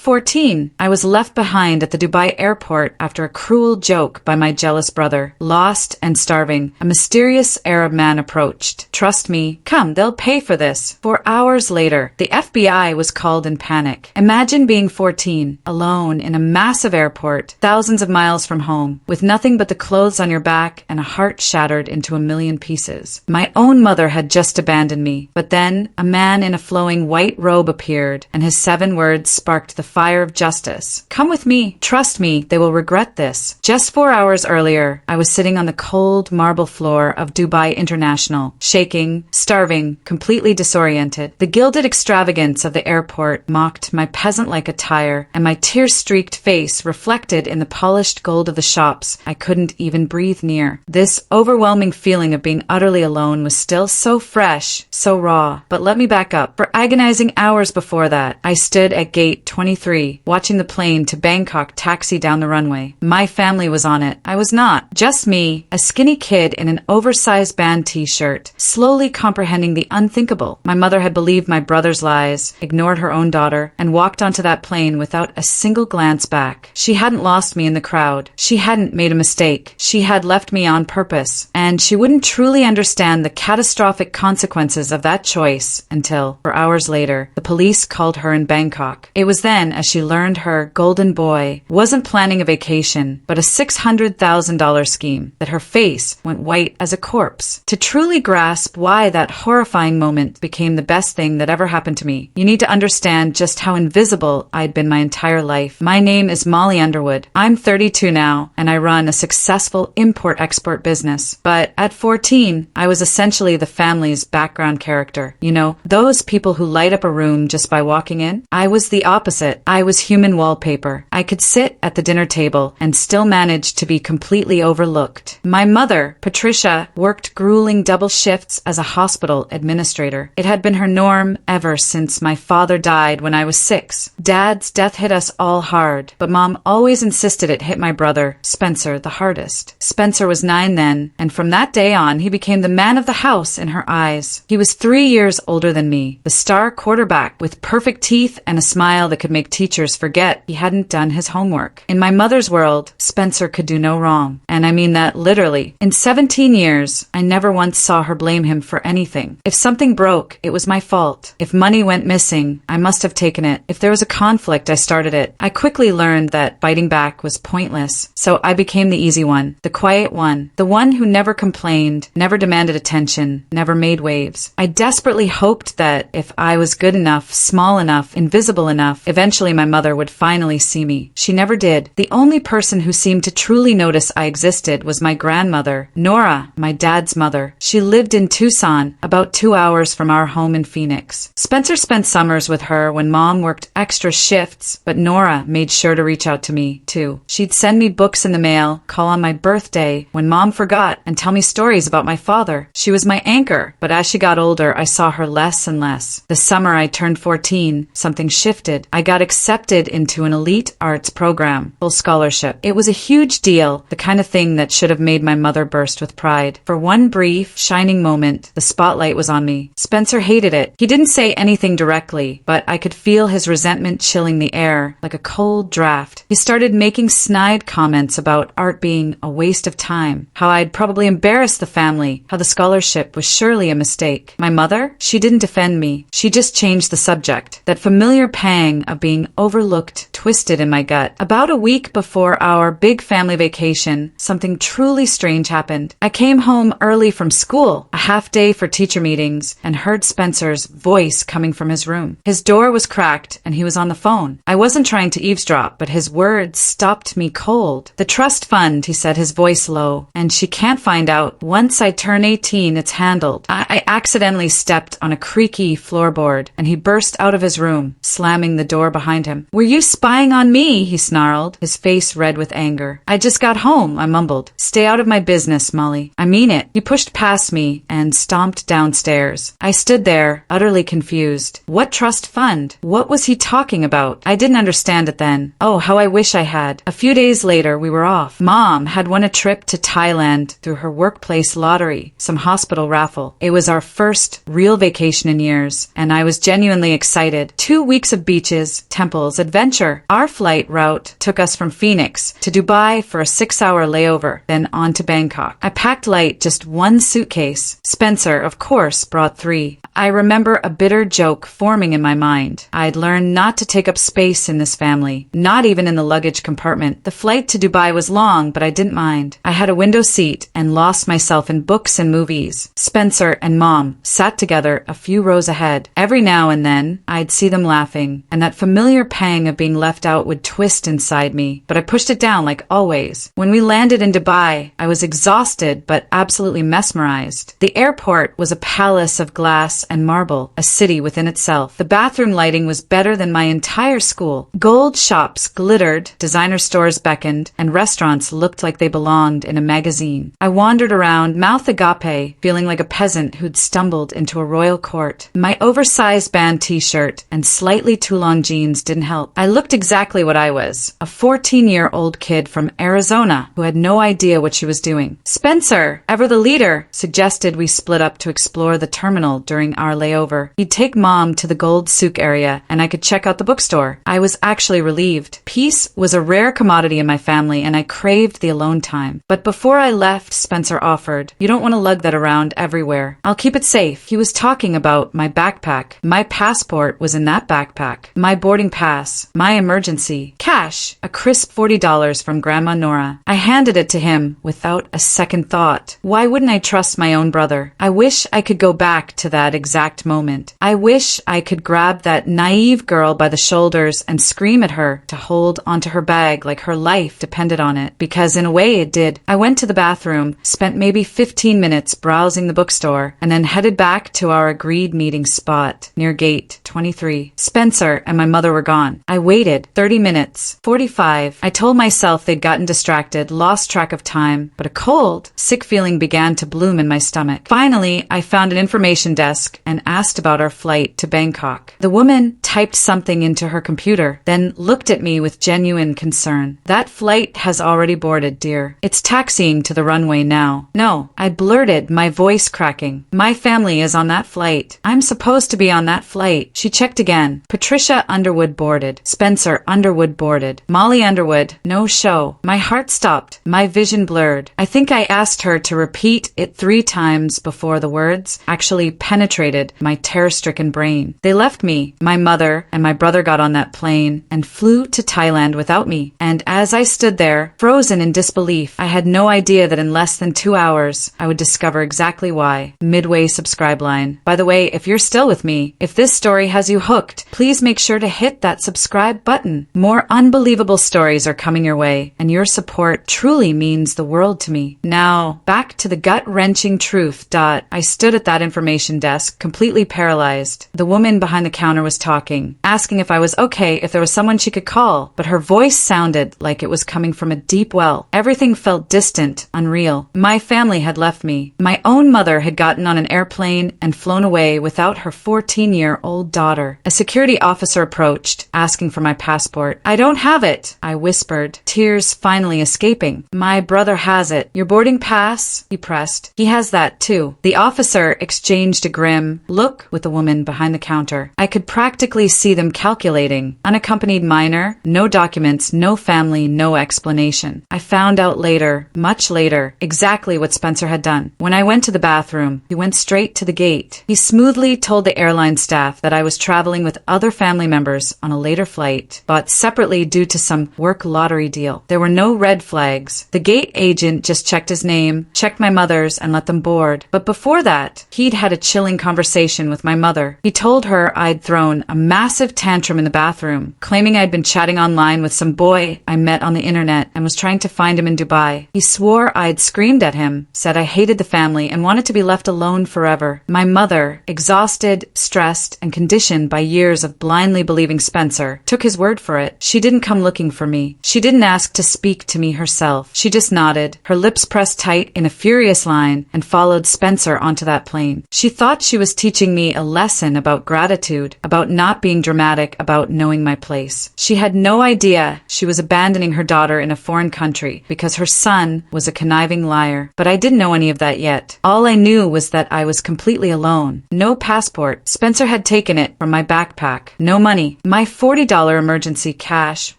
14, I was left behind at the Dubai airport after a cruel joke by my jealous brother. Lost and starving, a mysterious Arab man approached. "Trust me, come, they'll pay for this." 4 hours later, the FBI was called in panic. Imagine being 14, alone in a massive airport, thousands of miles from home, with nothing but the clothes on your back and a heart shattered into a million pieces. My own mother had just abandoned me, but then a man in a flowing white robe appeared, and his 7 words sparked the fire of justice. "Come with me. Trust me, they will regret this." Just 4 hours earlier, I was sitting on the cold marble floor of Dubai International, shaking, starving, completely disoriented. The gilded extravagance of the airport mocked my peasant-like attire, and my tear-streaked face reflected in the polished gold of the shops I couldn't even breathe near. This overwhelming feeling of being utterly alone was still so fresh, so raw. But let me back up. For agonizing hours before that, I stood at gate 23, watching the plane to Bangkok taxi down the runway. My family was on it. I was not. Just me, a skinny kid in an oversized band t-shirt, slowly comprehending the unthinkable. My mother had believed my brother's lies, ignored her own daughter, and walked onto that plane without a single glance back. She hadn't lost me in the crowd. She hadn't made a mistake. She had left me on purpose. And she wouldn't truly understand the catastrophic consequences of that choice until, 4 hours later, the police called her in Bangkok. It was then, as she learned her golden boy wasn't planning a vacation, but a $600,000 scheme, that her face went white as a corpse. To truly grasp why that horrifying moment became the best thing that ever happened to me, you need to understand just how invisible I'd been my entire life. My name is Molly Underwood. I'm 32 now, and I run a successful import-export business. But at 14, I was essentially the family's background character. You know, those people who light up a room just by walking in? I was the opposite. I was human wallpaper. I could sit at the dinner table and still manage to be completely overlooked. My mother, Patricia, worked grueling double shifts as a hospital administrator. It had been her norm ever since my father died when I was 6. Dad's death hit us all hard, but Mom always insisted it hit my brother, Spencer, the hardest. Spencer was 9 then, and from that day on, he became the man of the house in her eyes. He was 3 years older than me, the star quarterback with perfect teeth and a smile that could make teachers forget he hadn't done his homework. In my mother's world, Spencer could do no wrong, and I mean that literally. In 17 years, I never once saw her blame him for anything. If something broke, it was my fault. If money went missing, I must have taken it. If there was a conflict, I started it. I quickly learned that fighting back was pointless, so I became the easy one, the quiet one, the one who never complained, never demanded attention, never made waves. I desperately hoped that if I was good enough, small enough, invisible enough, eventually my mother would finally see me. She never did. The only person who seemed to truly notice I existed was my grandmother, Nora, my dad's mother. She lived in Tucson, about 2 hours from our home in Phoenix. Spencer spent summers with her when Mom worked extra shifts, but Nora made sure to reach out to me, too. She'd send me books in the mail, call on my birthday when Mom forgot, and tell me stories about my father. She was my anchor, but as she got older, I saw her less and less. The summer I turned 14, something shifted. I got accepted into an elite arts program, full scholarship. It was a huge deal, the kind of thing that should have made my mother burst with pride. For one brief, shining moment, the spotlight was on me. Spencer hated it. He didn't say anything directly, but I could feel his resentment chilling the air like a cold draft. He started making snide comments about art being a waste of time, how I'd probably embarrassed the family, how the scholarship was surely a mistake. My mother? She didn't defend me. She just changed the subject. That familiar pang of being overlooked twisted in my gut. About a week before our big family vacation, something truly strange happened. I came home early from school, a half day for teacher meetings, and heard Spencer's voice coming from his room. His door was cracked, and he was on the phone. I wasn't trying to eavesdrop, but his words stopped me cold. "The trust fund," he said, his voice low, "and she can't find out. Once I turn 18, it's handled." I accidentally stepped on a creaky floorboard, and he burst out of his room, slamming the door behind him. "Were you spying on me?" he snarled, his face red with anger. "I just got home," I mumbled. "Stay out of my business, Molly." "I mean it." He pushed past me and stomped downstairs. I stood there, utterly confused. What trust fund? What was he talking about? I didn't understand it then. Oh, how I wish I had. A few days later, we were off. Mom had won a trip to Thailand through her workplace lottery, some hospital raffle. It was our first real vacation in years, and I was genuinely excited. 2 weeks of beaches, temples, adventure. Spencer, our flight route took us from Phoenix to Dubai for a 6-hour layover, then on to Bangkok. I packed light, just one suitcase. Spencer, of course, brought 3. I remember a bitter joke forming in my mind. I'd learned not to take up space in this family, not even in the luggage compartment. The flight to Dubai was long, but I didn't mind. I had a window seat and lost myself in books and movies. Spencer and Mom sat together a few rows ahead. Every now and then, I'd see them laughing, and that familiar pang of being left out would twist inside me, but I pushed it down like always. When we landed in Dubai, I was exhausted but absolutely mesmerized. The airport was a palace of glass and marble, a city within itself. The bathroom lighting was better than my entire school. Gold shops glittered, designer stores beckoned, and restaurants looked like they belonged in a magazine. I wandered around, mouth agape, feeling like a peasant who'd stumbled into a royal court. My oversized band t-shirt and slightly too long jeans didn't help. I looked exactly what I was, a 14-year-old kid from Arizona who had no idea what she was doing. Spencer, ever the leader, suggested we split up to explore the terminal during our layover. He'd take Mom to the gold souk area and I could check out the bookstore. I was actually relieved. Peace was a rare commodity in my family and I craved the alone time. But before I left, Spencer offered, "You don't want to lug that around everywhere. I'll keep it safe." He was talking about my backpack. My passport was in that backpack. My boarding pass. My emergency. Cash. A crisp $40 from Grandma Nora. I handed it to him without a second thought. Why wouldn't I trust my own brother? I wish I could go back to that exact moment. I wish I could grab that naive girl by the shoulders and scream at her to hold onto her bag like her life depended on it, because in a way it did. I went to the bathroom, spent maybe 15 minutes browsing the bookstore, and then headed back to our agreed meeting spot near gate 23. Spencer and my mother were gone. I waited 30 minutes, 45. I told myself they'd gotten distracted, lost track of time, but a cold, sick feeling began to bloom in my stomach. Finally, I found an information desk and asked about our flight to Bangkok. The woman typed something into her computer, then looked at me with genuine concern. "That flight has already boarded, dear. It's taxiing to the runway now." "No," I blurted, my voice cracking. "My family is on that flight. I'm supposed to be on that flight." She checked again. Patricia Underwood boarded. Spencer Underwood boarded. Molly Underwood, no show. My heart stopped. My vision blurred. I think I asked her to repeat it 3 times before the words actually penetrated my terror-stricken brain. They left me. My mother and my brother got on that plane and flew to Thailand without me. And as I stood there, frozen in disbelief, I had no idea that in less than 2 hours, I would discover exactly why. Midway subscribe line. By the way, if you're still with me, if this story has you hooked, please make sure to hit that subscribe button. More unbelievable stories are coming your way, and your support truly means the world to me. Now, back to the gut-wrenching truth. I stood at that information desk, completely paralyzed. The woman behind the counter was talking, asking if I was okay, if there was someone she could call, but her voice sounded like it was coming from a deep well. Everything felt distant, unreal. My family had left me. My own mother had gotten on an airplane and flown away without her 14-year-old daughter. A security officer approached, asking for my passport. "I don't have it," I whispered, tears finally escaping. "My brother has it." "Your boarding pass?" he pressed. "He has that too." The officer exchanged a grim look with the woman behind the counter. I could practically see them calculating. Unaccompanied minor, no documents, no family, no explanation. I found out later, much later, exactly what Spencer had done. When I went to the bathroom, he went straight to the gate. He smoothly told the airline staff that I was traveling with other family members on a later flight, bought separately due to some work lottery deal. There were no red flags. The gate agent just checked his name, checked my mother's, and let them board. But before that, he'd had a chilling conversation with my mother. He told her I'd thrown a massive tantrum in the bathroom, claiming I'd been chatting online with some boy I met on the internet and was trying to find him in Dubai. He swore I'd screamed at him, said I hated the family and wanted to be left alone forever. My mother, exhausted, stressed, and conditioned by years of blindly believing Spencer, took his word for it. She didn't come looking for me. She didn't ask to speak to me herself. She just nodded, her lips pressed tight in a furious line, and followed Spencer onto that plane. She thought she she was teaching me a lesson about gratitude, about not being dramatic, about knowing my place. She had no idea she was abandoning her daughter in a foreign country because her son was a conniving liar. But I didn't know any of that yet. All I knew was that I was completely alone. No passport. Spencer had taken it from my backpack. No money. My $40 emergency cash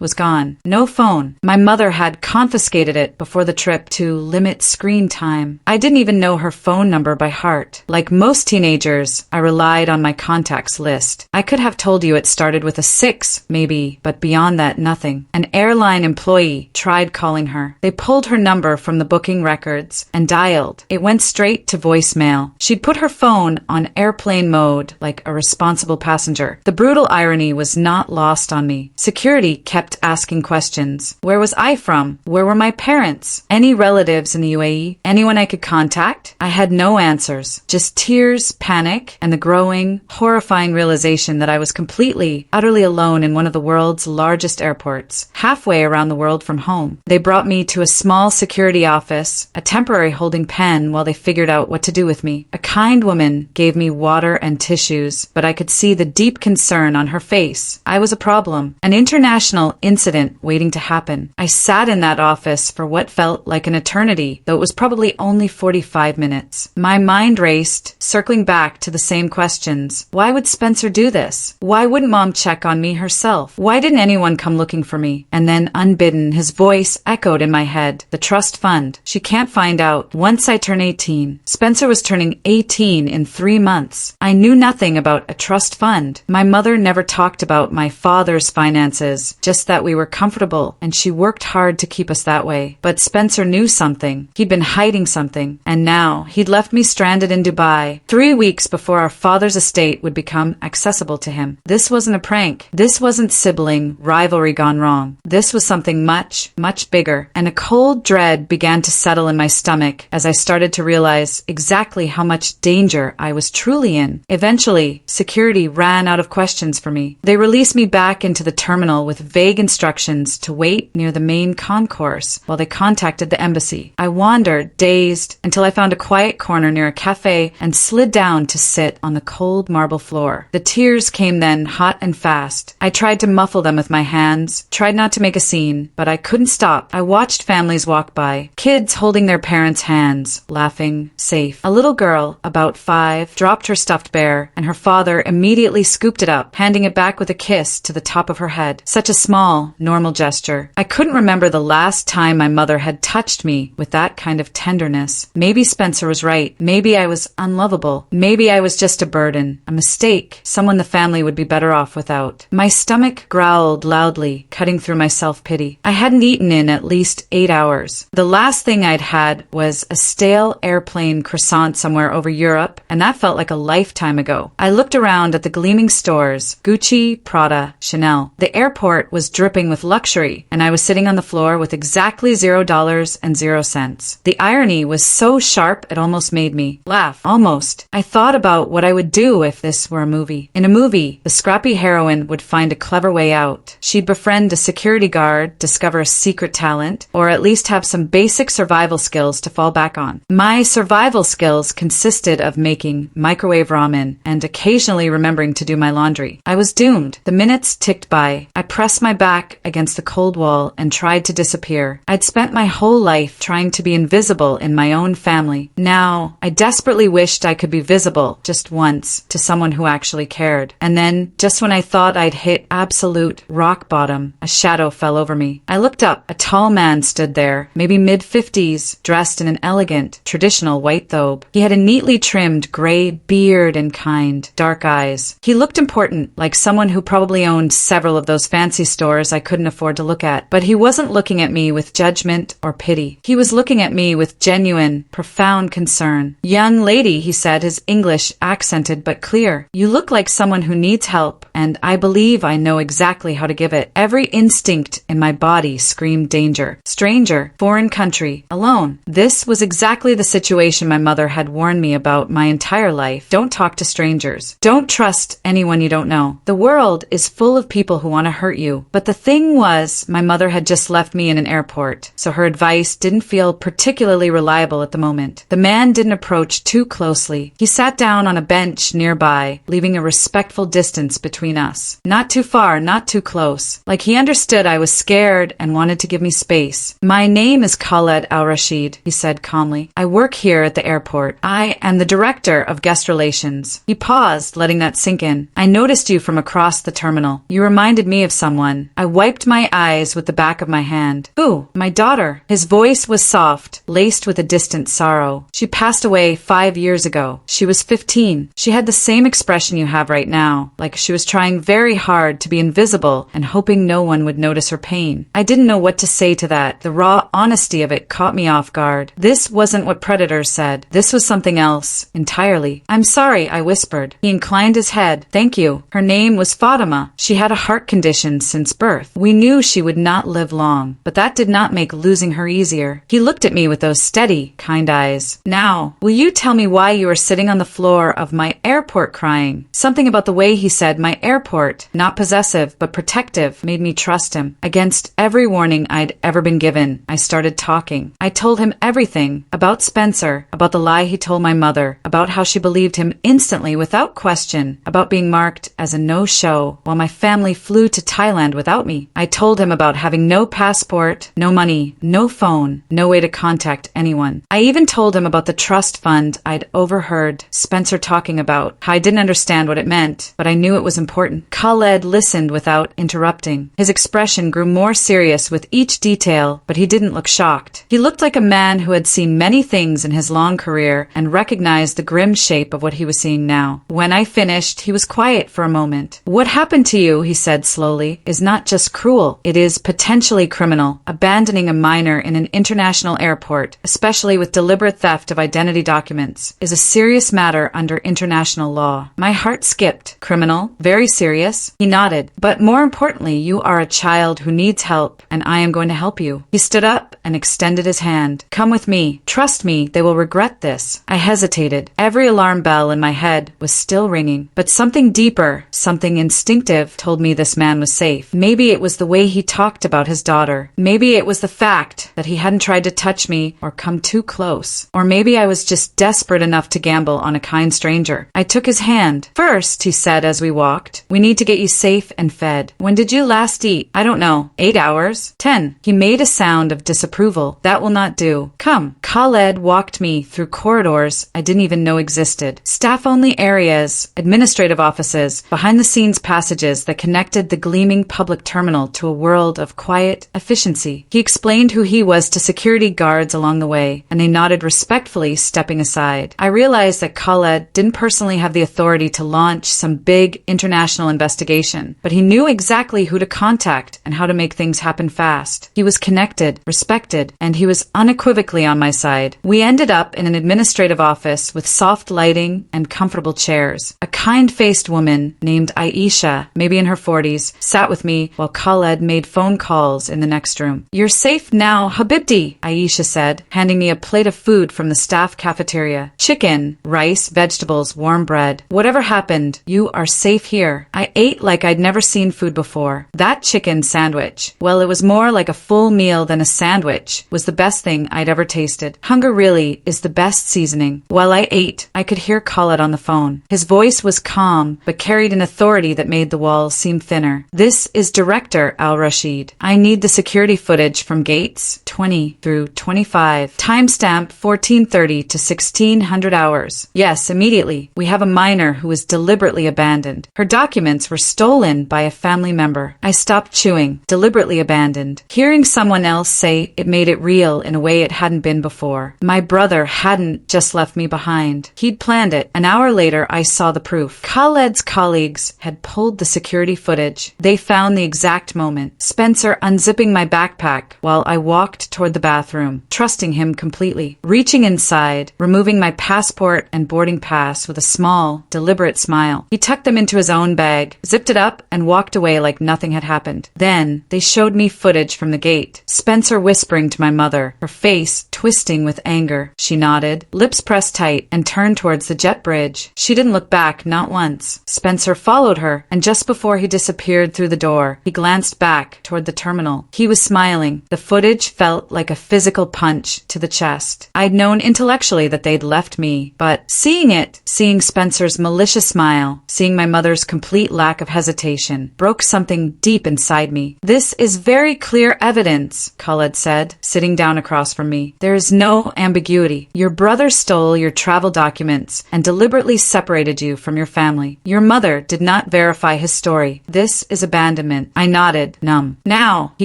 was gone. No phone. My mother had confiscated it before the trip to limit screen time. I didn't even know her phone number by heart. Like most teenagers, I relied on my contacts list. I could have told you it started with a 6, maybe, but beyond that, nothing. An airline employee tried calling her. They pulled her number from the booking records and dialed. It went straight to voicemail. She'd put her phone on airplane mode like a responsible passenger. The brutal irony was not lost on me. Security kept asking questions. Where was I from? Where were my parents? Any relatives in the UAE? Anyone I could contact? I had no answers. Just tears, panic, and the growing, horrifying realization that I was completely, utterly alone in one of the world's largest airports, halfway around the world from home. They brought me to a small security office, a temporary holding pen while they figured out what to do with me. A kind woman gave me water and tissues, but I could see the deep concern on her face. I was a problem, an international incident waiting to happen. I sat in that office for what felt like an eternity, though it was probably only 45 minutes. My mind raced, circling back to the same questions. Why would Spencer do this? Why wouldn't Mom check on me herself? Why didn't anyone come looking for me? And then, unbidden, his voice echoed in my head. The trust fund. She can't find out. Once I turn 18. Spencer was turning 18 in 3 months. I knew nothing about a trust fund. My mother never talked about my father's finances, just that we were comfortable, and she worked hard to keep us that way. But Spencer knew something. He'd been hiding something, and now he'd left me stranded in Dubai 3 weeks before our father's estate would become accessible to him. This wasn't a prank. This wasn't sibling rivalry gone wrong. This was something much, much bigger, and a cold dread began to settle in my stomach as I started to realize exactly how much danger I was truly in. Eventually, security ran out of questions for me. They released me back into the terminal with vague instructions to wait near the main concourse while they contacted the embassy. I wandered, dazed, until I found a quiet corner near a cafe and slid down to sit on the cold marble floor. The tears came then, hot and fast. I tried to muffle them with my hands, tried not to make a scene, but I couldn't stop. I watched families walk by, kids holding their parents' hands, laughing, safe. A little girl, about 5, dropped her stuffed bear, and her father immediately scooped it up, handing it back with a kiss to the top of her head. Such a small, normal gesture. I couldn't remember the last time my mother had touched me with that kind of tenderness. Maybe Spencer was right. Maybe I was unlovable. Maybe I was just a burden, a mistake, someone the family would be better off without. My stomach growled loudly, cutting through my self-pity. I hadn't eaten in at least 8 hours. The last thing I'd had was a stale airplane croissant somewhere over Europe, and that felt like a lifetime ago. I looked around at the gleaming stores, Gucci, Prada, Chanel. The airport was dripping with luxury, and I was sitting on the floor with exactly $0 The irony was so sharp it almost made me laugh. Almost. I thought about what I would do if this were a movie. In a movie, the scrappy heroine would find a clever way out. She'd befriend a security guard, discover a secret talent, or at least have some basic survival skills to fall back on. My survival skills consisted of making microwave ramen and occasionally remembering to do my laundry. I was doomed. The minutes ticked by. I pressed my back against the cold wall and tried to disappear. I'd spent my whole life trying to be invisible in my own family. Now, I desperately wished I could be visible just once to someone who actually cared. And then, just when I thought I'd hit absolute rock bottom, a shadow fell over me. I looked up. A tall man stood there, maybe mid-50s, dressed in an elegant, traditional white thobe. He had a neatly trimmed gray beard and kind, dark eyes. He looked important, like someone who probably owned several of those fancy stores I couldn't afford to look at. But he wasn't looking at me with judgment or pity. He was looking at me with genuine, profound concern. "Young lady," he said, his English accented but clear. "You look like someone who needs help, and I believe I know exactly how to give it." Every instinct in my body screamed danger. Stranger, foreign country, alone. This was exactly the situation my mother had warned me about my entire life. Don't talk to strangers. Don't trust anyone you don't know. The world is full of people who want to hurt you. But the thing was, my mother had just left me in an airport, so her advice didn't feel particularly reliable at the moment. The man didn't approach too closely. He sat sat down on a bench nearby, leaving a respectful distance between us. Not too far, not too close. Like he understood I was scared and wanted to give me space. My name is Khaled Al-Rashid, he said calmly. I work here at the airport. I am the director of guest relations. He paused, letting that sink in. I noticed you from across the terminal. You reminded me of someone. I wiped my eyes with the back of my hand. Who? My daughter. His voice was soft, laced with a distant sorrow. She passed away 5 years ago. She was 15. She had the same expression you have right now, like she was trying very hard to be invisible and hoping no one would notice her pain. I didn't know what to say to that. The raw honesty of it caught me off guard. This wasn't what predators said. This was something else, entirely. I'm sorry, I whispered. He inclined his head. Thank you. Her name was Fatima. She had a heart condition since birth. We knew she would not live long, but that did not make losing her easier. He looked at me with those steady, kind eyes. Now, will you tell me why you are sitting on the floor of my airport crying? Something about the way he said my airport, not possessive, but protective, made me trust him. Against every warning I'd ever been given, I started talking. I told him everything about Spencer, about the lie he told my mother, about how she believed him instantly without question, about being marked as a no-show while my family flew to Thailand without me. I told him about having no passport, no money, no phone, no way to contact anyone. I even told him about the trust fund I'd overheard Spencer talking about, how I didn't understand what it meant, but I knew it was important. Khaled listened without interrupting. His expression grew more serious with each detail, but he didn't look shocked. He looked like a man who had seen many things in his long career and recognized the grim shape of what he was seeing now. When I finished, he was quiet for a moment. What happened to you, he said slowly, is not just cruel. It is potentially criminal. Abandoning a minor in an international airport, especially with deliberate theft of identity documents, is a serious matter under international law. My heart skipped. Criminal? Very serious? He nodded. But more importantly, you are a child who needs help, and I am going to help you. He stood up and extended his hand. Come with me. Trust me, they will regret this. I hesitated. Every alarm bell in my head was still ringing, but something deeper, something instinctive, told me this man was safe. Maybe it was the way he talked about his daughter. Maybe it was the fact that he hadn't tried to touch me or come too close. Or maybe I was just desperate enough to gamble on a kind stranger. I took his hand. First, he said as we walked, we need to get you safe and fed. When did you last eat? I don't know. 8 hours? 10. He made a sound of disapproval. That will not do. Come. Khaled walked me through corridors I didn't even know existed. Staff-only areas, administrative offices, behind-the-scenes passages that connected the gleaming public terminal to a world of quiet efficiency. He explained who he was to security guards along the way, and they nodded respectfully, stepping aside. I realized that Khaled didn't personally have the authority to launch some big international investigation, but he knew exactly who to contact and how to make things happen fast. He was connected, respected, and he was unequivocally on my side. We ended up in an administrative office with soft lighting and comfortable chairs. A kind-faced woman named AITA, maybe in her 40s, sat with me while Khaled made phone calls in the next room. You're safe now, Habibti, Aisha said, handing me a plate of food from the staff cafeteria. Chicken, rice, vegetables, warm bread. Whatever happened, you are safe here. I ate like I'd never seen food before. That chicken sandwich, well, it was more like a full meal than a sandwich, was the best thing I'd ever tasted. Hunger really is the best seasoning. While I ate, I could hear Khaled on the phone. His voice was calm, but carried an authority that made the walls seem thinner. This is Director Al-Rashid. I need the security footage from gates 20 through 25. Timestamp 1430 to 1600 hours. Yes, immediately. We have a minor who was deliberately abandoned. Her documents were stolen by a family member. I stopped chewing. Deliberately abandoned. Hearing someone else say it made it real in a way it hadn't been before. My brother hadn't just left me behind. He'd planned it. An hour later, I saw the proof. Khaled's colleagues had pulled the security footage. They found the exact moment. Spencer unzipping my backpack while I walked toward the bathroom, trusting him completely. Reaching inside, removing my passport and boarding pass with a small, deliberate smile. He tucked them into his own bag, zipped it up, and walked away like nothing had happened. Then, they showed me footage from the gate. Spencer whispering to my mother, her face twisting with anger. She nodded, lips pressed tight, and turned towards the jet bridge. She didn't look back, not once. Spencer followed her, and just before he disappeared through the door, he glanced back toward the terminal. He was smiling. The footage felt like a physical punch to the chest. I'd known intellectually that they'd left me, but Seeing it, seeing Spencer's malicious smile, seeing my mother's complete lack of hesitation, broke something deep inside me. "This is very clear evidence," Khaled said, sitting down across from me. "There is no ambiguity. Your brother stole your travel documents and deliberately separated you from your family. Your mother did not verify his story. This is abandonment." I nodded, numb. "Now," he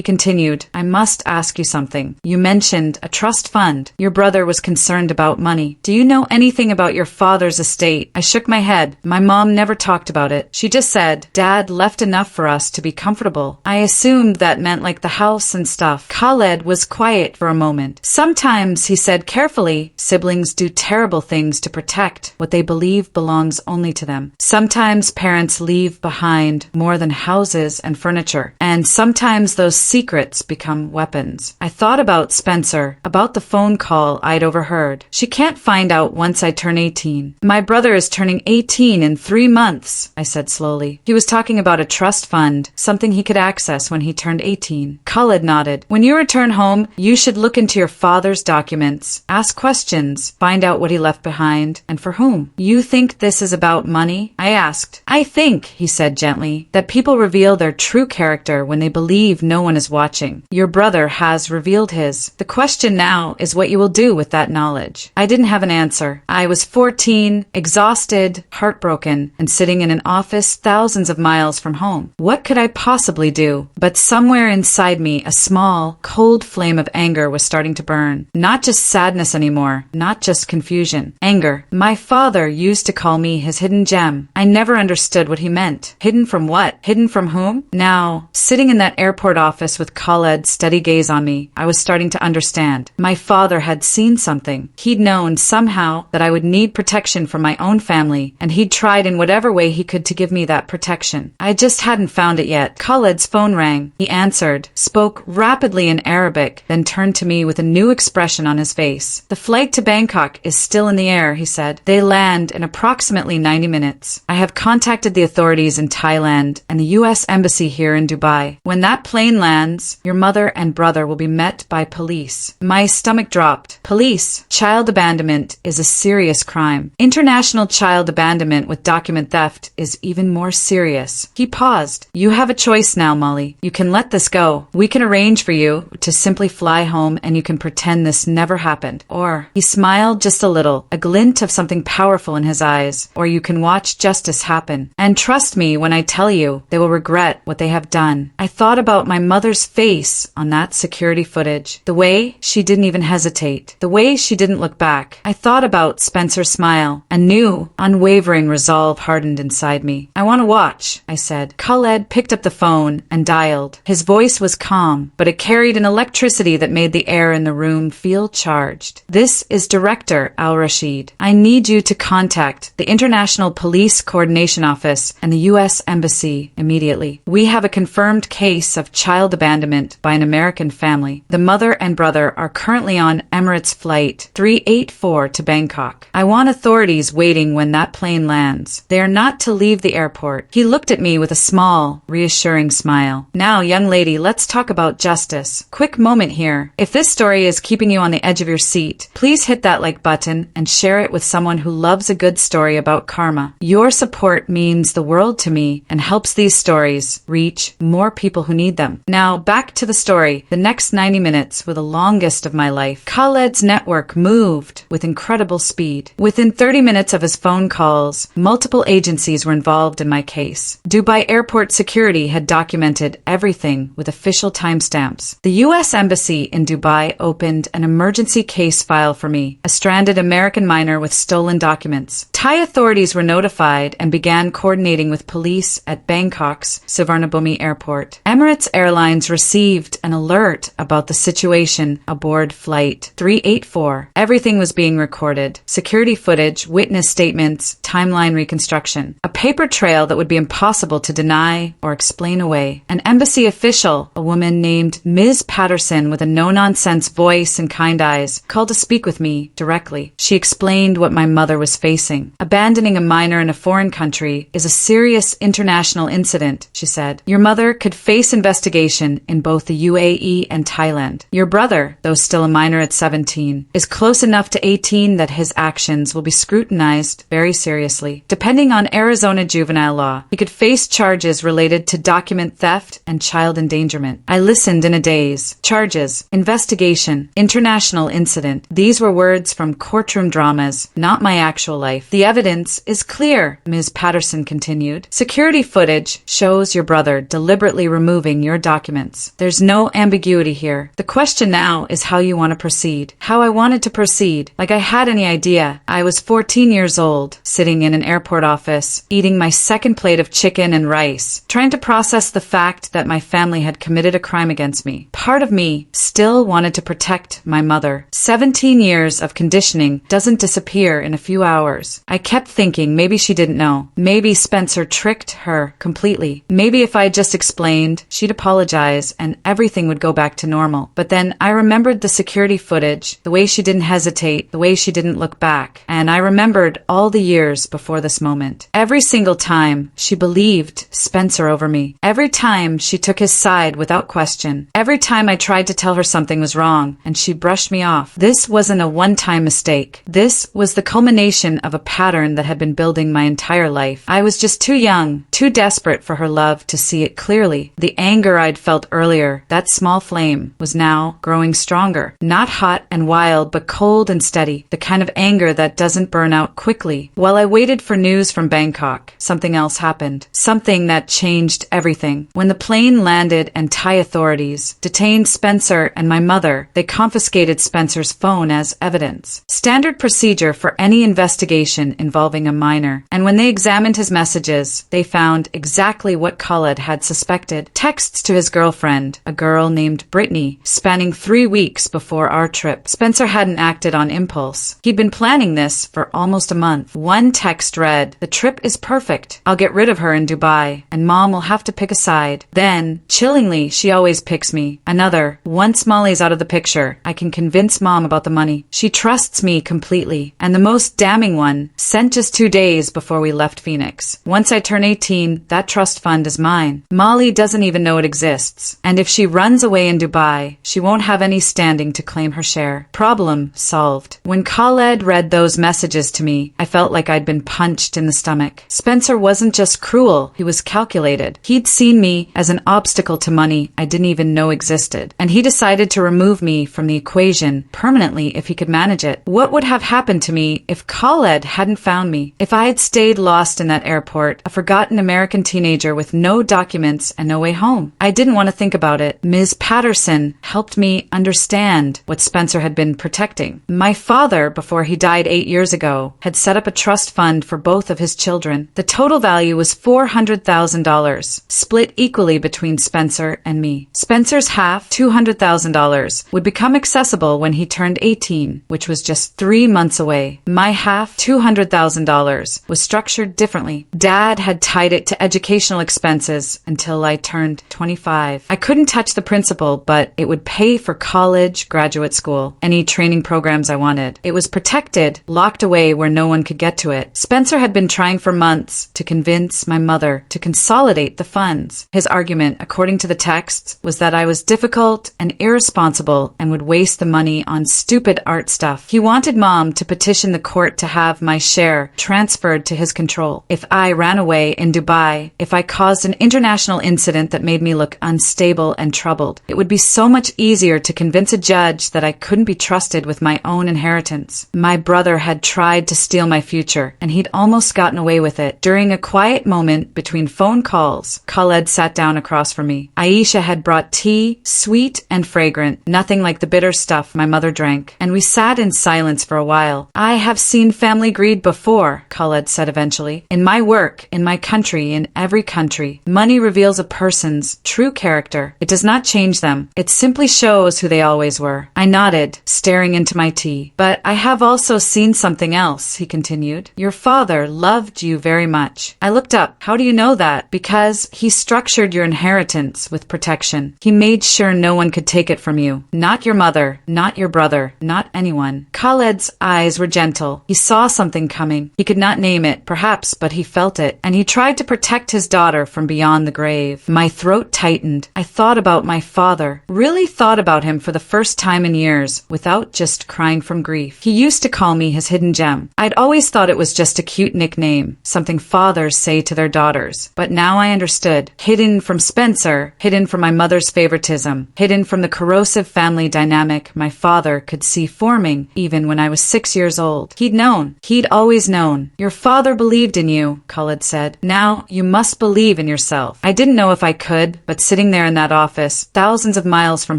continued, "I must ask you something. You mentioned a trust fund. Your brother was concerned about money. Do you know anything about your father's estate?" I shook my head. My mom never talked about it. She just said, "Dad left enough for us to be comfortable." I assumed that meant like the house and stuff. Khaled was quiet for a moment. "Sometimes," he said carefully, "siblings do terrible things to protect what they believe belongs only to them. Sometimes parents leave behind more than houses and furniture, and sometimes those secrets become weapons." I thought about Spencer, about the phone call I'd overheard. "She can't find out once I turn 18. My brother is turning 18 in 3 months, I said slowly. He was talking about a trust fund, something he could access when he turned 18. Khaled nodded. "When you return home, you should look into your father's documents, ask questions, find out what he left behind, and for whom." "You think this is about money?" I asked. "I think," he said gently, "that people reveal their true character when they believe no one is watching. Your brother has revealed his. The question now is what you will do with that knowledge." I didn't have an answer. I was 14, exhausted, heartbroken, and sitting in an office thousands of miles from home. What could I possibly do? But somewhere inside me, a small, cold flame of anger was starting to burn. Not just sadness anymore, not just confusion. Anger. My father used to call me his hidden gem. I never understood what he meant. Hidden from what? Hidden from whom? Now, sitting in that airport office with Khaled's steady gaze on me, I was starting to understand. My father had seen something. He'd known somehow that I would need protection from my own family, and he'd tried in whatever way he could to give me that protection. I just hadn't found it yet. Khaled's phone rang. He answered, spoke rapidly in Arabic, then turned to me with a new expression on his face. "The flight to Bangkok is still in the air," he said. "They land in approximately 90 minutes. I have contacted the authorities in Thailand and the U.S. Embassy here in Dubai. When that plane lands, your mother and brother will be met by police." My stomach dropped. Police. Child abandonment is a serious crime. International child abandonment with document theft is even more serious. He paused. "You have a choice now, Molly. You can let this go. We can arrange for you to simply fly home and you can pretend this never happened. Or," he smiled just a little, a glint of something powerful in his eyes, "or you can watch justice happen. And trust me when I tell you, they will regret what they have done." I thought about my mother's face on that security footage. The way she didn't even hesitate. The way she didn't look back. I thought about Spencer's smile. A new, unwavering resolve hardened inside me. "I want to watch," I said. Khaled picked up the phone and dialed. His voice was calm, but it carried an electricity that made the air in the room feel charged. "This is Director Al-Rashid. I need you to contact the International Police Coordination Office and the U.S. Embassy immediately. We have a confirmed case of child abandonment by an American family. The mother and brother are currently on Emirates Flight 384 to Bangkok. I want authorities waiting when that plane lands. They are not to leave the airport." He looked at me with a small, reassuring smile. "Now, young lady, let's talk about justice. Quick moment here. If this story is keeping you on the edge of your seat, please hit that like button and share it with someone who loves a good story about karma. Your support means the world to me and helps these stories reach more people who need them." Now, back to the story. The next 90 minutes were the longest of my life. Khaled's network moved with incredible speed. Within 30 minutes of his phone calls, multiple agencies were involved in my case. Dubai Airport Security had documented everything with official timestamps. The U.S. Embassy in Dubai opened an emergency case file for me, a stranded American minor with stolen documents. Thai authorities were notified and began coordinating with police at Bangkok's Suvarnabhumi Airport. Emirates Airlines received an alert about the situation aboard Flight 384. Everything was being recorded. Security footage, witness statements, timeline reconstruction. A paper trail that would be impossible to deny or explain away. An embassy official, a woman named Ms. Patterson with a no-nonsense voice and kind eyes called to speak with me directly. She explained what my mother was facing. Abandoning a minor in a foreign country is a serious international incident, she said. Your mother could face investigation in both the UAE and Thailand. Your brother, though still a minor at 17, is close enough to 18 that his actions will be scrutinized very seriously. Depending on Arizona juvenile law, he could face charges related to document theft and child endangerment. I listened in a daze. Charges, investigation, international incident. These were words from courtroom dramas, not my actual life. The evidence is clear, Ms. Patterson continued. Security footage shows your brother deliberately removing your documents. There's no ambiguity here. The question now is how you want to proceed. How I wanted to proceed. Like I had any idea. I was 14 years old, sitting in an airport office, eating my second plate of chicken and rice, trying to process the fact that my family had committed a crime against me. Part of me still wanted to protect my mother. 17 years of conditioning doesn't disappear in a few hours. I kept thinking maybe she didn't know. Maybe Spencer tricked her completely. Maybe if I just explained, she'd apologize and everything would go back to normal. But then I remembered the security footage, the way she didn't hesitate, the way she didn't look back. And I remembered all the years before this moment. Every single time she believed Spencer over me. Every time she took his side without question. Every time I tried to tell her something was wrong and she brushed me off. This wasn't a one-time mistake. This was the culmination of a pattern that had been building my entire life. I was just too young, too desperate for her love to see it clearly. The anger I'd felt earlier, that small flame, was now growing stronger. Not hot and wild, but cold and steady. The kind of anger that doesn't burn out quickly. While I waited for news from Bangkok, something else happened. Something that changed everything. When the plane landed and Thai authorities detained Spencer and my mother, they confiscated Spencer's phone as evidence. Standard procedure for any investigation involving a minor. And when they examined his messages, they found exactly what Khaled had suspected. Texts to his girlfriend, a girl named Brittany, spanning 3 weeks before our trip. Spencer hadn't acted on impulse. He'd been planning this for almost a month. One text read, "The trip is perfect. I'll get rid of her in Dubai, and Mom will have to pick a side." Then, chillingly, she always picks me. Another, "Once Molly's out of the picture, I can convince Mom about the money. She trusts me completely." And the most damning one, sent just 2 days before we left Phoenix. "Once I turn 18, that trust fund is mine. Molly doesn't even know it exists. And if she runs away in Dubai, she won't have any standing to claim her share." Problem solved. When Khaled read those messages to me, I felt like I'd been punched in the stomach. Spencer wasn't just cruel, he was calculated. He'd seen me as an obstacle to money I didn't even know existed. And he decided to remove me from the equation permanently if he could manage it. What would have happened to me if Khaled hadn't found me? If I had stayed lost in that airport, a forgotten American teenager with no documents and no way home? I didn't want to think about it. Ms. Patterson helped me understand what Spencer had been protecting. My father, before he died 8 years ago, had set up a trust fund for both of his children. The total value was $400,000, split equally between Spencer and me. Spencer's half, $200,000, would become accessible when he turned 18, which was just 3 months away. My half, $200,000, was structured differently. Dad had tied it to educational expenses until I turned 25. I couldn't touch the principal, but it would pay for college, graduate school, any training programs I wanted. It was protected, locked away where no one could get to it. Spencer had been trying for months to convince my mother to consolidate the funds. His argument, according to the texts, was that I was difficult and irresponsible and would waste the money on stupid art stuff. He wanted Mom to petition the court to have my share transferred to his control. If I ran away in Dubai, if I caused an international incident that made me look unstable and troubled, it would be so much easier to convince a judge that I couldn't be trusted with my own inheritance. My brother had tried to steal my future, and he'd almost gotten away with it. During a quiet moment between phone calls, Khaled sat down across from me. Aisha had brought tea, sweet and fragrant, nothing like the bitter stuff my mother drank, and we sat in silence for a while. "I have seen family greed before," Khaled said eventually. "In my work, in my country, in every country. Money reveals a person's true character. It does not change them. It simply shows who they always were." I nodded, staring into my tea. "But I have also seen something else," he continued. "Your father loved you very much." I looked up. "How do you know that?" "Because he structured your inheritance with protection protection. He made sure no one could take it from you. Not your mother, not your brother, not anyone. Khaled's eyes were gentle. He saw something coming. He could not name it, perhaps, but he felt it. And he tried to protect his daughter from beyond the grave. My throat tightened. I thought about my father. Really thought about him for the first time in years, without just crying from grief. He used to call me his hidden gem. I'd always thought it was just a cute nickname, something fathers say to their daughters. But now I understood. Hidden from Spencer, hidden from my mother's favoritism, hidden from the corrosive family dynamic my father could see forming even when I was 6 years old. He'd known. He'd always known. Your father believed in you, Khaled said. Now you must believe in yourself. I didn't know if I could, but sitting there in that office, thousands of miles from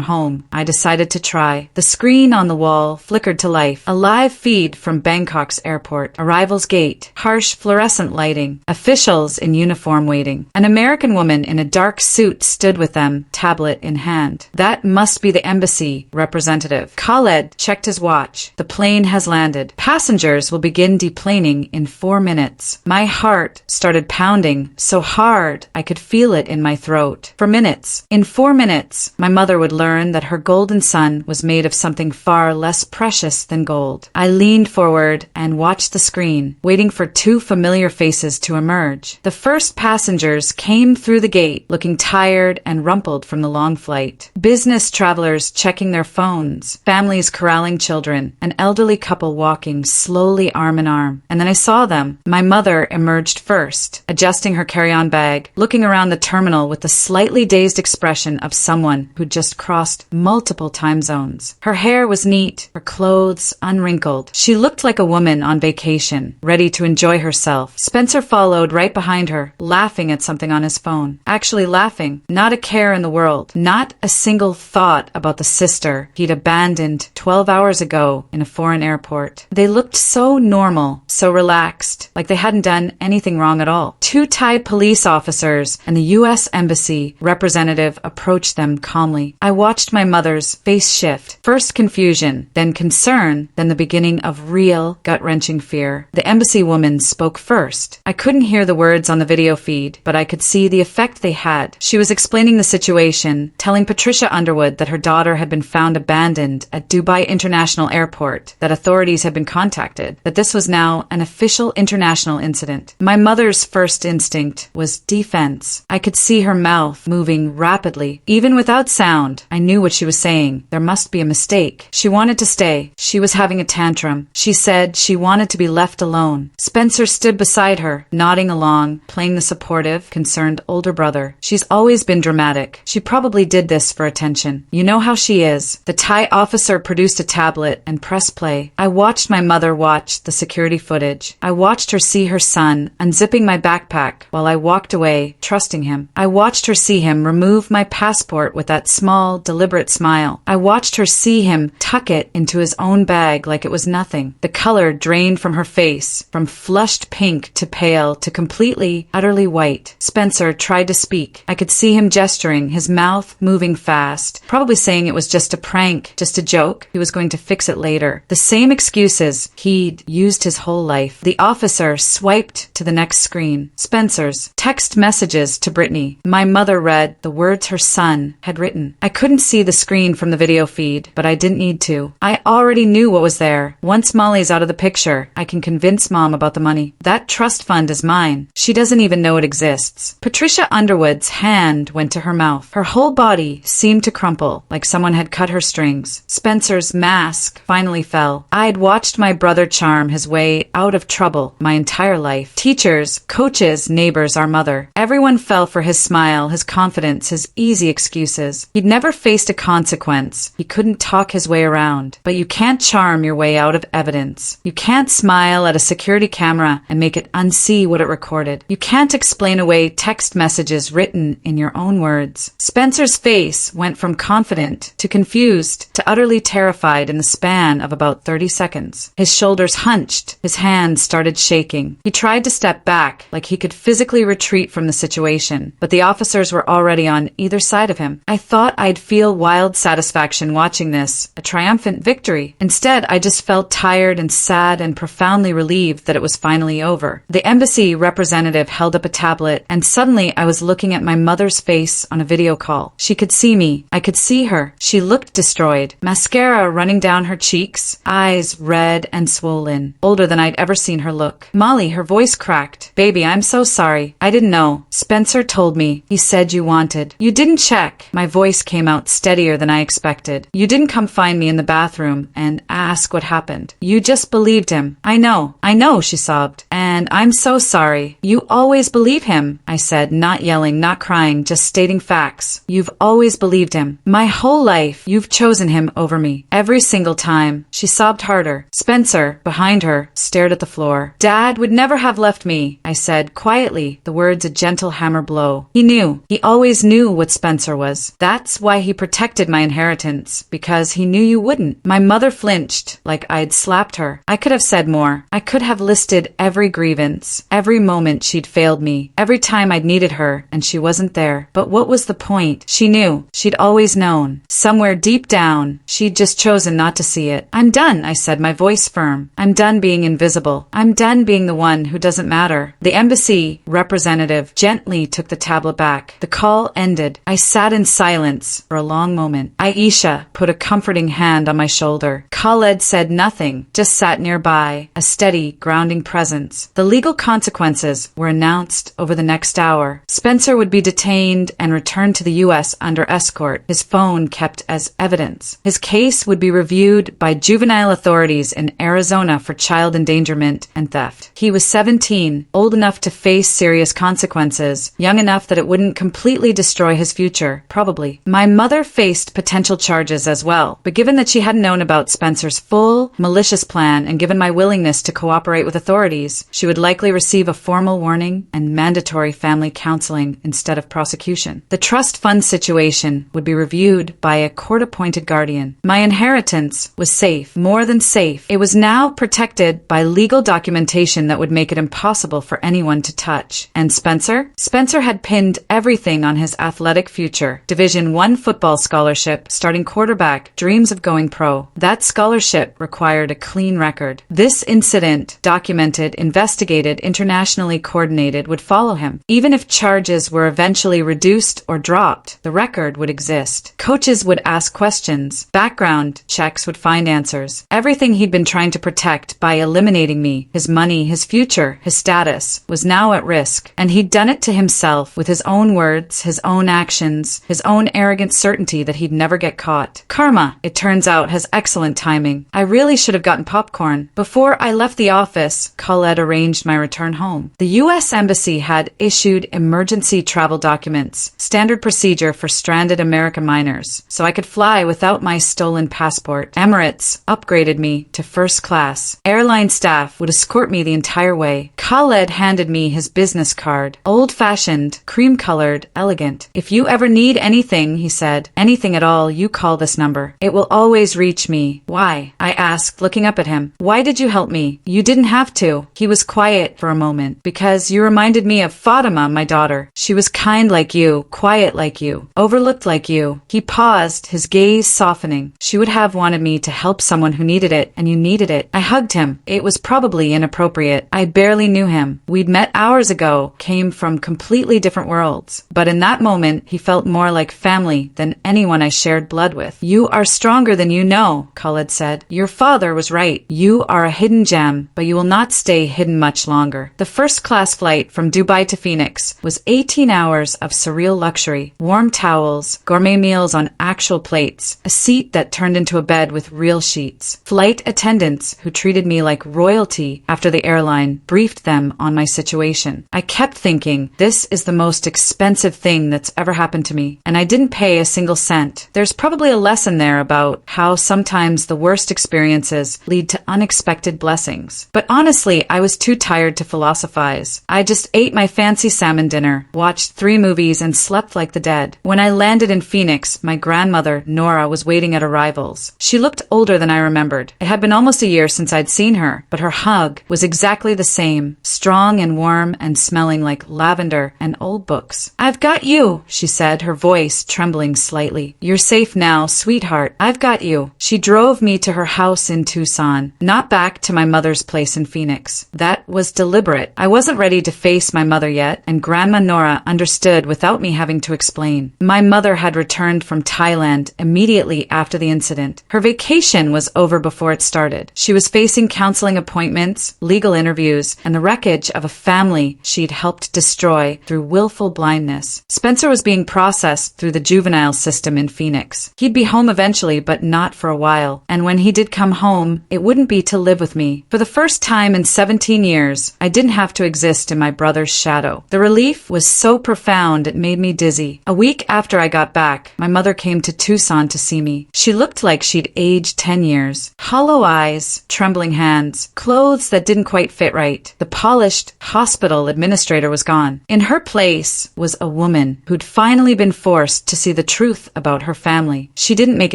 home, I decided to try. The screen on the wall flickered to life. A live feed from Bangkok's airport. Arrival's gate. Harsh fluorescent lighting. Officials in uniform waiting. An American woman in a dark suit stood with them, tablet in hand. That must be the embassy representative. Khaled checked his watch. The plane has landed. Passengers will begin deplaning in 4 minutes. My heart started pounding so hard I could feel it in my throat. For minutes. In 4 minutes, my mother would learn that her golden son was made of something far less precious than gold. I leaned forward and watched the screen, waiting for 2 familiar faces to emerge. The first passengers came through the gate, looking tired and rumpled from the long flight. Business travelers checking their phones, families corralling children, an elderly couple walking slowly arm in arm. And then I saw them. My mother emerged first, adjusting her carry-on bag, looking around the terminal with the slightly dazed expression of someone who'd just crossed multiple time zones. Her hair was neat, her clothes unwrinkled. She looked like a woman on vacation, ready to enjoy herself. Spencer followed right behind her, laughing at something on his phone. Actually laughing. Not a care in the world. Not a single thought about the sister he'd abandoned 12 hours ago in a foreign airport. They looked so normal, so relaxed, like they hadn't done anything wrong at all. 2 Thai police officers and the U.S. Embassy representative approached them calmly. I watched my mother's face shift. First confusion, then concern, then the beginning of real gut-wrenching fear. The embassy woman spoke first. I couldn't hear the words on the video feed, but I could see the effect they had. She was explaining the situation, telling Patricia Underwood that her daughter had been found abandoned at Dubai International Airport, that authorities had been contacted, that this was now an official international incident. My mother's first instinct was defense. I could see her mouth moving rapidly. Even without sound, I knew what she was saying. There must be a mistake. She wanted to stay. She was having a tantrum. She said she wanted to be left alone. Spencer stood beside her, nodding along, playing the supportive, concerned older brother. She's always been dramatic. She probably did this for attention. You know how she is. The Thai officer produced a tablet and pressed play. I watched my mother watch the security footage. I watched her see her son unzipping my backpack while I walked away, trusting him. I watched her see him remove my passport with that small, deliberate smile. I watched her see him tuck it into his own bag like it was nothing. The color drained from her face, from flushed pink to pale to completely, utterly white. Spencer tried to speak. I could see him gesturing, his mouth moving fast, probably saying it was just a prank, just a joke. He was going to fix it later. The same excuses he'd used his whole life. The officer swiped to the next screen. Spencer's text messages to Brittany. My mother read the words her son had written. I couldn't see the screen from the video feed, but I didn't need to. I already knew what was there. Once Molly's out of the picture, I can convince Mom about the money. That trust fund is mine. She doesn't even know it exists. Patricia Underwood's hand went to her mouth. Her whole body seemed to crumple, like someone had cut her strings. Spencer's mask finally fell. I had watched my brother charm his way out of trouble my entire life. Teachers, coaches, neighbors, our mother. Everyone fell for his smile, his confidence, his easy excuses. He'd never faced a consequence. He couldn't talk his way around. But you can't charm your way out of evidence. You can't smile at a security camera and make it unsee what it recorded. You can't explain away text messages written in your own words. Spencer's face went from confident to confused to utterly terrified in the span of about 30 seconds. His shoulders hunched. His hands started shaking. He tried to step back, like he could physically retreat from the situation, but the officers were already on either side of him. I thought I'd feel wild satisfaction watching this, a triumphant victory. Instead, I just felt tired and sad and profoundly relieved that it was finally over. The embassy representative held up a tablet, and suddenly I was looking at my mother's face on on a video call. She could see me. I could see her. She looked destroyed. Mascara running down her cheeks, eyes red and swollen, older than I'd ever seen her look. Molly, her voice cracked. Baby, I'm so sorry. I didn't know. Spencer told me. He said you wanted. You didn't check. My voice came out steadier than I expected. You didn't come find me in the bathroom and ask what happened. You just believed him. I know, she sobbed. And I'm so sorry. You always believe him, I said, not yelling, not crying, just stating facts. You've always believed him. My whole life, you've chosen him over me. Every single time. She sobbed harder. Spencer, behind her, stared at the floor. Dad would never have left me, I said, quietly, the words a gentle hammer blow. He knew. He always knew what Spencer was. That's why he protected my inheritance, because he knew you wouldn't. My mother flinched, like I'd slapped her. I could have said more. I could have listed every grievance, every moment she'd failed me, every time I'd needed her and she wasn't there. But what was the point? She knew. She'd always known. Somewhere deep down, she'd just chosen not to see it. I'm done, I said, my voice firm. I'm done being invisible. I'm done being the one who doesn't matter. The embassy representative gently took the tablet back. The call ended. I sat in silence for a long moment. Aisha put a comforting hand on my shoulder. Khaled said nothing, just sat nearby, a steady, grounding presence. The legal consequences were announced over the next hour. Spencer would be detained and returned to the U.S. under escort, his phone kept as evidence. His case would be reviewed by juvenile authorities in Arizona for child endangerment and theft. He was 17, old enough to face serious consequences, young enough that it wouldn't completely destroy his future, probably. My mother faced potential charges as well, but given that she hadn't known about Spencer's full, malicious plan and given my willingness to cooperate with authorities, she would likely receive a formal warning and mandatory family counseling instead of prosecution. The trust fund situation would be reviewed by a court-appointed guardian. My inheritance was safe, more than safe. It was now protected by legal documentation that would make it impossible for anyone to touch. And Spencer? Spencer had pinned everything on his athletic future. Division I football scholarship, starting quarterback, dreams of going pro. That scholarship required a clean record. This incident, documented, investigated, internationally coordinated, would follow him. Even if charges were eventually reduced or dropped, the record would exist. Coaches would ask questions. Background checks would find answers. Everything he'd been trying to protect by eliminating me, his money, his future, his status, was now at risk. And he'd done it to himself with his own words, his own actions, his own arrogant certainty that he'd never get caught. Karma, it turns out, has excellent timing. I really should have gotten popcorn. Before I left the office, Khaled arranged my return home. The U.S. Embassy had issued emergency travel documents, standard procedure for stranded American minors, so I could fly without my stolen passport. Emirates upgraded me to first class. Airline staff would escort me the entire way. Khaled handed me his business card. Old-fashioned, cream-colored, elegant. If you ever need anything, he said, anything at all, you call this number. It will always reach me. Why? I asked, looking up at him. Why did you help me? You didn't have to. He was quiet for a moment. Because you reminded me of Fatima, my daughter. She was kind like you, quiet like you, overlooked like you. He paused, his gaze softening. She would have wanted me to help someone who needed it, and you needed it. I hugged him. It was probably inappropriate. I barely knew him. We'd met hours ago, came from completely different worlds. But in that moment, he felt more like family than anyone I shared blood with. You are stronger than you know, Khaled said. Your father was right. You are a hidden gem, but you will not stay hidden much longer. The first-class flight from Dubai to Phoenix was 18 hours of surreal luxury, warm towels, gourmet meals on actual plates, a seat that turned into a bed with real sheets. Flight attendants who treated me like royalty after the airline briefed them on my situation. I kept thinking, this is the most expensive thing that's ever happened to me, and I didn't pay a single cent. There's probably a lesson there about how sometimes the worst experiences lead to unexpected blessings. But honestly, I was too tired to philosophize. I just ate my fancy salmon dinner, watched 3 movies, and slept like the dead. When I landed in Phoenix, my grandmother, Nora, was waiting at arrivals. She looked older than I remembered. It had been almost a year since I'd seen her, but her hug was exactly the same, strong and warm and smelling like lavender and old books. I've got you, she said, her voice trembling slightly. You're safe now, sweetheart. I've got you. She drove me to her house in Tucson, not back to my mother's place in Phoenix. That was deliberate. I wasn't ready to face my mother yet, and Grandma Nora understood without me having having to explain. My mother had returned from Thailand immediately after the incident. Her vacation was over before it started. She was facing counseling appointments, legal interviews, and the wreckage of a family she'd helped destroy through willful blindness. Spencer was being processed through the juvenile system in Phoenix. He'd be home eventually, but not for a while. And when he did come home, it wouldn't be to live with me. For the first time in 17 years, I didn't have to exist in my brother's shadow. The relief was so profound it made me dizzy. A week after I got back, my mother came to Tucson to see me. She looked like she'd aged 10 years. Hollow eyes, trembling hands, clothes that didn't quite fit right. The polished hospital administrator was gone. In her place was a woman who'd finally been forced to see the truth about her family. She didn't make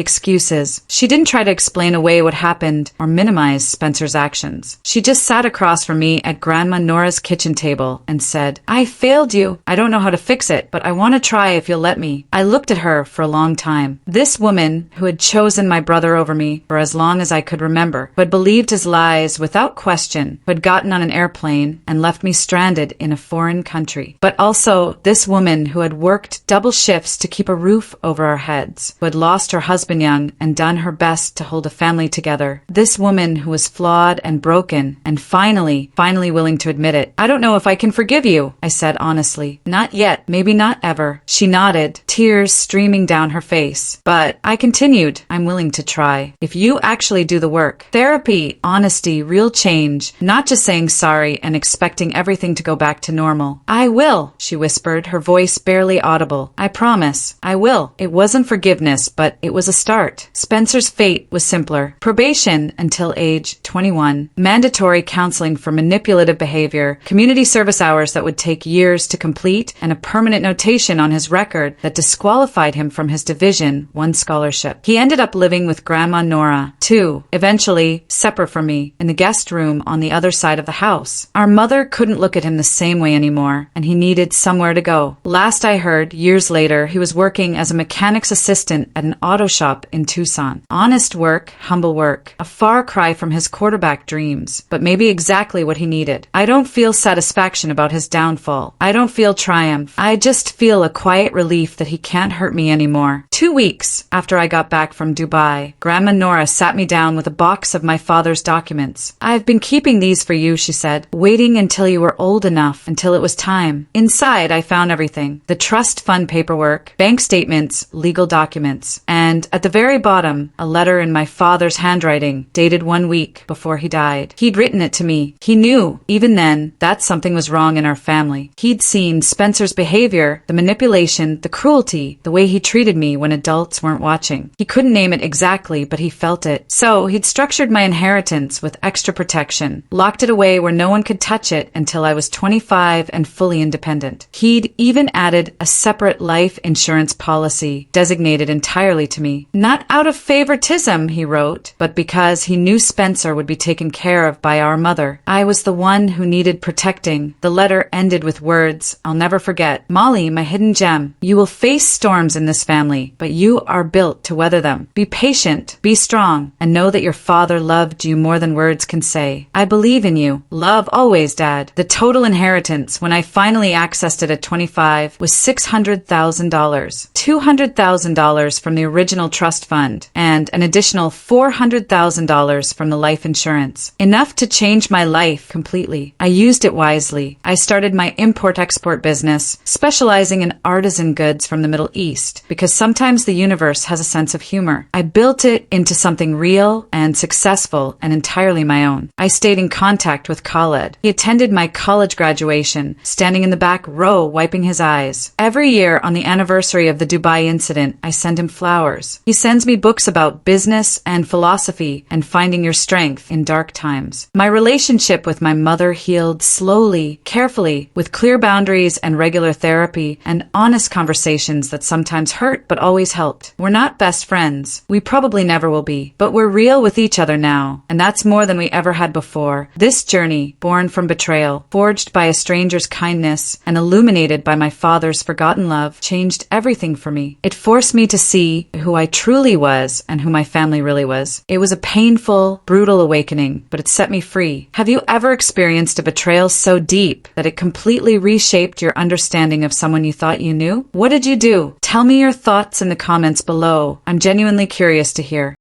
excuses. She didn't try to explain away what happened or minimize Spencer's actions. She just sat across from me at Grandma Nora's kitchen table and said, "I failed you. I don't know how to fix it, but I want to try if you'll let me." I looked at her for a long time. This woman, who had chosen my brother over me for as long as I could remember, who had believed his lies without question, who had gotten on an airplane and left me stranded in a foreign country. But also this woman who had worked double shifts to keep a roof over our heads, who had lost her husband young and done her best to hold a family together. This woman who was flawed and broken and finally willing to admit it. "I don't know if I can forgive you," I said honestly. "Not yet, maybe not ever." She nodded, tears streaming down her face. But I continued, "I'm willing to try. If you actually do the work. Therapy, honesty, real change, not just saying sorry and expecting everything to go back to normal." "I will," she whispered, her voice barely audible. "I promise. I will." It wasn't forgiveness, but it was a start. Spencer's fate was simpler. Probation until age 21. Mandatory counseling for manipulative behavior, community service hours that would take years to complete, and a permanent notation on his record that disqualified him from his Division I scholarship. He ended up living with Grandma Nora, too, eventually separate from me, in the guest room on the other side of the house. Our mother couldn't look at him the same way anymore, and he needed somewhere to go. Last I heard, years later, he was working as a mechanic's assistant at an auto shop in Tucson. Honest work, humble work, a far cry from his quarterback dreams, but maybe exactly what he needed. I don't feel satisfaction about his downfall. I don't feel triumph. I just feel a quiet relief that he can't hurt me anymore. 2 weeks after I got back from Dubai, Grandma Nora sat me down with a box of my father's documents. "I've been keeping these for you," she said, "waiting until you were old enough, until it was time." Inside, I found everything. The trust fund paperwork, bank statements, legal documents, and at the very bottom, a letter in my father's handwriting, dated 1 week before he died. He'd written it to me. He knew, even then, that something was wrong in our family. He'd seen Spencer's behavior, the manipulation, the cruelty, the way he treated me when adults weren't watching. He couldn't name it exactly, but he felt it. So he'd structured my inheritance with extra protection, locked it away where no one could touch it until I was 25 and fully independent. He'd even added a separate life insurance policy designated entirely to me. "Not out of favoritism," he wrote, but because he knew Spencer would be taken care of by our mother. I was the one who needed protecting. The letter ended with words I'll never forget. "Molly, my hidden gem, you will face storms in this family, but you are built to weather them. Be patient, be strong, and know that your father loved you more than words can say. I believe in you. Love always, Dad." The total inheritance, when I finally accessed it at 25, was $600,000. $200,000 from the original trust fund, and an additional $400,000 from the life insurance. Enough to change my life completely. I used it wisely. I started my import-export business, specializing in artisan goods from the Middle East, because sometimes the universe has a sense of humor. I built it into something real and successful and entirely my own. I stayed in contact with Khaled. He attended my college graduation, standing in the back row wiping his eyes. Every year on the anniversary of the Dubai incident, I send him flowers. He sends me books about business and philosophy and finding your strength in dark times. My relationship with my mother healed slowly, carefully, with clear boundaries and regular therapy and honest conversations that sometimes hurt but always helped. We're not best friends. We probably never will be, but we're real with each other now, and that's more than we ever had before. This journey, born from betrayal, forged by a stranger's kindness, and illuminated by my father's forgotten love, changed everything for me. It forced me to see who I truly was and who my family really was. It was a painful, brutal awakening, but it set me free. Have you ever experienced a betrayal so deep that it completely reshaped your understanding of someone you you thought you knew? What did you do? Tell me your thoughts in the comments below. I'm genuinely curious to hear.